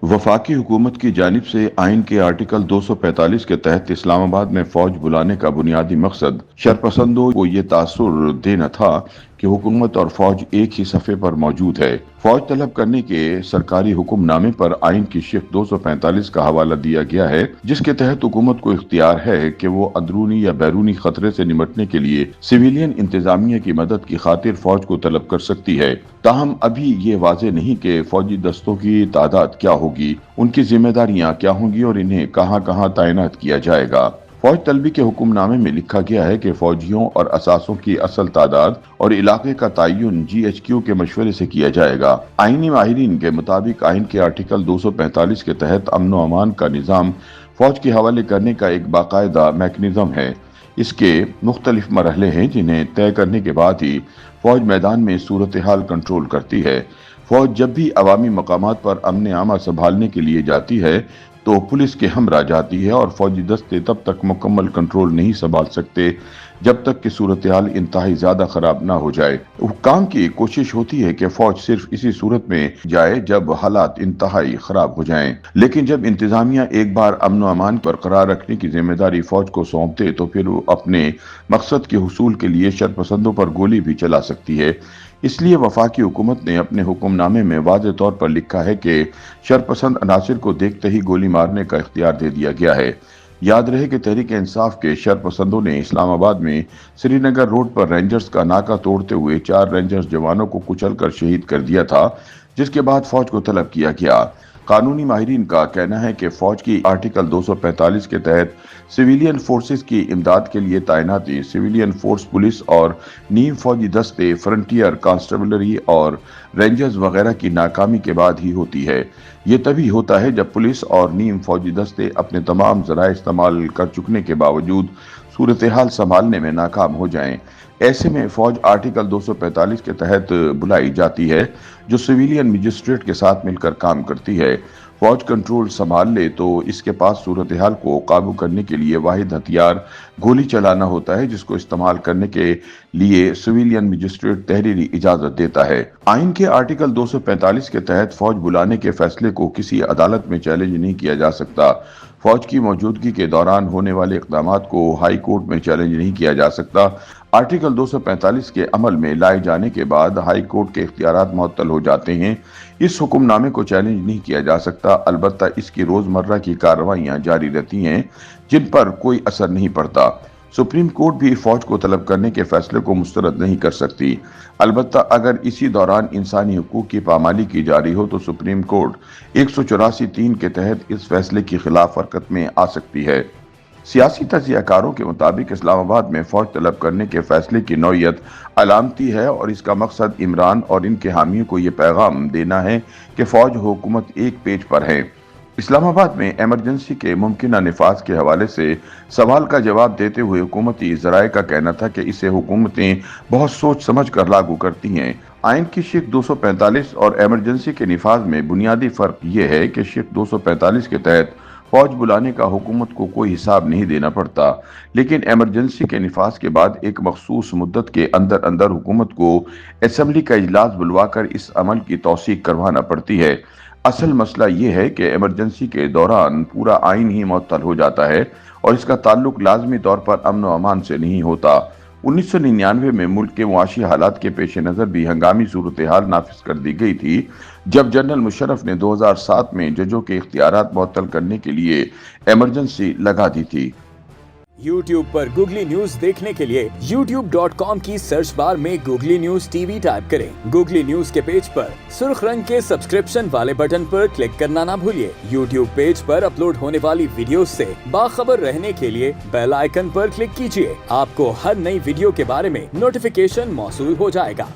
वफाकी हुकूमत की जानिब से आइन के आर्टिकल 245 के तहत इस्लामाबाद में फौज बुलाने का बुनियादी मकसद शरपसंदों को ये तासुर देना था कि हुकूमत और फौज एक ही सफ़े पर मौजूद है। फौज तलब करने के सरकारी हुक्मनामे पर आइन की शिक 245 का हवाला दिया गया है, जिसके तहत हुकूमत को इख्तियार है कि वो अंदरूनी या बैरूनी खतरे से निपटने के लिए सिविलियन इंतजामिया की मदद की खातिर फौज को तलब कर सकती है। ताहम अभी ये वाज़ेह नहीं कि फौजी दस्तों की तादाद क्या होगी, उनकी जिम्मेदारियां क्या होंगी और इन्हें कहां कहां तैनात किया जाएगा। फौज तलबी के हुक्मनामे में लिखा गया है कि फौजियों और असासों की असल तादाद और इलाके का तयन GHQ के मशवरे से किया जाएगा। आईनी माहिरीन के मुताबिक आइन के आर्टिकल 245 के तहत अमन व अमान का निज़ाम फौज के हवाले करने का एक बाकायदा मैकेनिज्म है। इसके मुख्तलिफ मरहले हैं जिन्हें तय करने के बाद ही फौज मैदान में सूरत हाल कंट्रोल करती है। फौज जब भी अवामी मकामात पर अमन आमा संभालने के लिए जाती है तो पुलिस के हमरा जाती है और फौजी दस्ते तब तक मुकम्मल कंट्रोल नहीं संभाल सकते जब तक कि सूरत हाल इंतहाई ज्यादा खराब ना हो जाए। हुक्काम की कोशिश होती है कि फौज सिर्फ इसी सूरत में जाए जब हालात इंतहाई खराब हो जाएं। लेकिन जब इंतजामिया एक बार अमन व अमान बरकरार रखने की जिम्मेदारी फौज को सौंप दे तो फिर वो अपने मकसद के हुसूल के लिए शरपसंदों पर गोली भी चला सकती है। इसलिए वफाकी हुकूमत ने अपने हुक्मनामे में वाज़ेह तौर पर लिखा है कि शरपसंद अनासिर को देखते ही गोली मारने का इख्तियार दे दिया गया है। याद रहे कि तहरीक इंसाफ के शरपसंदों ने इस्लामाबाद में श्रीनगर रोड पर रेंजर्स का नाका तोड़ते हुए 4 रेंजर्स जवानों को कुचलकर शहीद कर दिया था, जिसके बाद फौज को तलब किया गया। कानूनी माहिरीन का कहना है कि फौज की आर्टिकल 245 के तहत सिविलियन फोर्सेस की इमदाद के लिए तैनाती सिविलियन फोर्स पुलिस और नीम फौजी दस्ते फ्रंटियर कांस्टेबलरी और रेंजर्स वगैरह की नाकामी के बाद ही होती है। ये तभी होता है जब पुलिस और नीम फौजी दस्ते अपने तमाम ज़राए इस्तेमाल कर चुकने के बावजूद सूरत हाल संभालने में नाकाम हो जाएं। ऐसे में फौज आर्टिकल 245 के तहत बुलाई जाती है, जो सिविलियन मजिस्ट्रेट के साथ मिलकर काम करती है। फौज कंट्रोल संभाल ले तो इसके पास सूरत हाल को काबू करने के लिए वाहिद हथियार गोली चलाना होता है, जिसको इस्तेमाल करने के लिए सिविलियन मजिस्ट्रेट तहरीरी इजाजत देता है। आइन के आर्टिकल 245 के तहत फौज बुलाने के फैसले को किसी अदालत में चैलेंज नहीं किया जा सकता। फौज की मौजूदगी के दौरान होने वाले इक़दामात को हाई कोर्ट में चैलेंज नहीं किया जा सकता। आर्टिकल 245 के अमल में लाए जाने के बाद हाई कोर्ट के इख्तियारात मुअत्तल हो जाते हैं। इस हुक्मनामे को चैलेंज नहीं किया जा सकता, अलबत्ता इसकी रोजमर्रा की कार्रवाइयां जारी रहती हैं जिन पर कोई असर नहीं पड़ता। सुप्रीम कोर्ट भी फौज को तलब करने के फैसले को मुस्तरद नहीं कर सकती। अलबत्ता अगर इसी दौरान इंसानी हुकूक की पामाली की जा रही हो तो सुप्रीम कोर्ट 184(3) के तहत इस फैसले की खिलाफ हरकत में आ सकती है। सियासी तजियाकारों के मुताबिक इस्लामाबाद में फौज तलब करने के फैसले की नौयत अलामती है और इसका मकसद इमरान और इनके हामियों को ये पैगाम देना है कि फौज हुकूमत एक पेज पर है। इस्लामाबाद में एमरजेंसी के मुमकिन निफाज के हवाले से सवाल का जवाब देते हुए हुकूमती ज़राए का कहना था कि इसे हुकूमतें बहुत सोच समझ कर लागू करती हैं। आइन की शिक 245 और एमरजेंसी के निफाज में बुनियादी फ़र्क ये है कि शिक 245 के तहत फौज बुलाने का हुकूमत को कोई हिसाब नहीं देना पड़ता, लेकिन एमरजेंसी के निफाज के बाद एक मखसूस मुद्दत के अंदर अंदर हुकूमत को असम्बली का इजलास बुलवाकर इस अमल की तौसीक करवाना पड़ती है। असल मसला ये है कि एमरजेंसी के दौरान पूरा आइन ही मुअत्तल हो जाता है और इसका ताल्लुक लाजमी तौर पर अमन व अमान से नहीं होता। 1999 में मुल्क के मुआशी हालात के पेश नज़र भी हंगामी सूरत हाल नाफिज कर दी गई थी, जब जनरल मुशर्रफ ने 2007 में जजों के इख्तियारात मुअत्तल करने के लिए एमरजेंसी लगा दी थी। YouTube पर गूगली न्यूज देखने के लिए youtube.com की सर्च बार में गूगली न्यूज TV टाइप करें। गूगली न्यूज के पेज पर सुर्ख रंग के सब्सक्रिप्शन वाले बटन पर क्लिक करना ना भूलिए। YouTube पेज पर अपलोड होने वाली वीडियोस से बाखबर रहने के लिए बेल आइकन पर क्लिक कीजिए। आपको हर नई वीडियो के बारे में नोटिफिकेशन मौसूल हो जाएगा।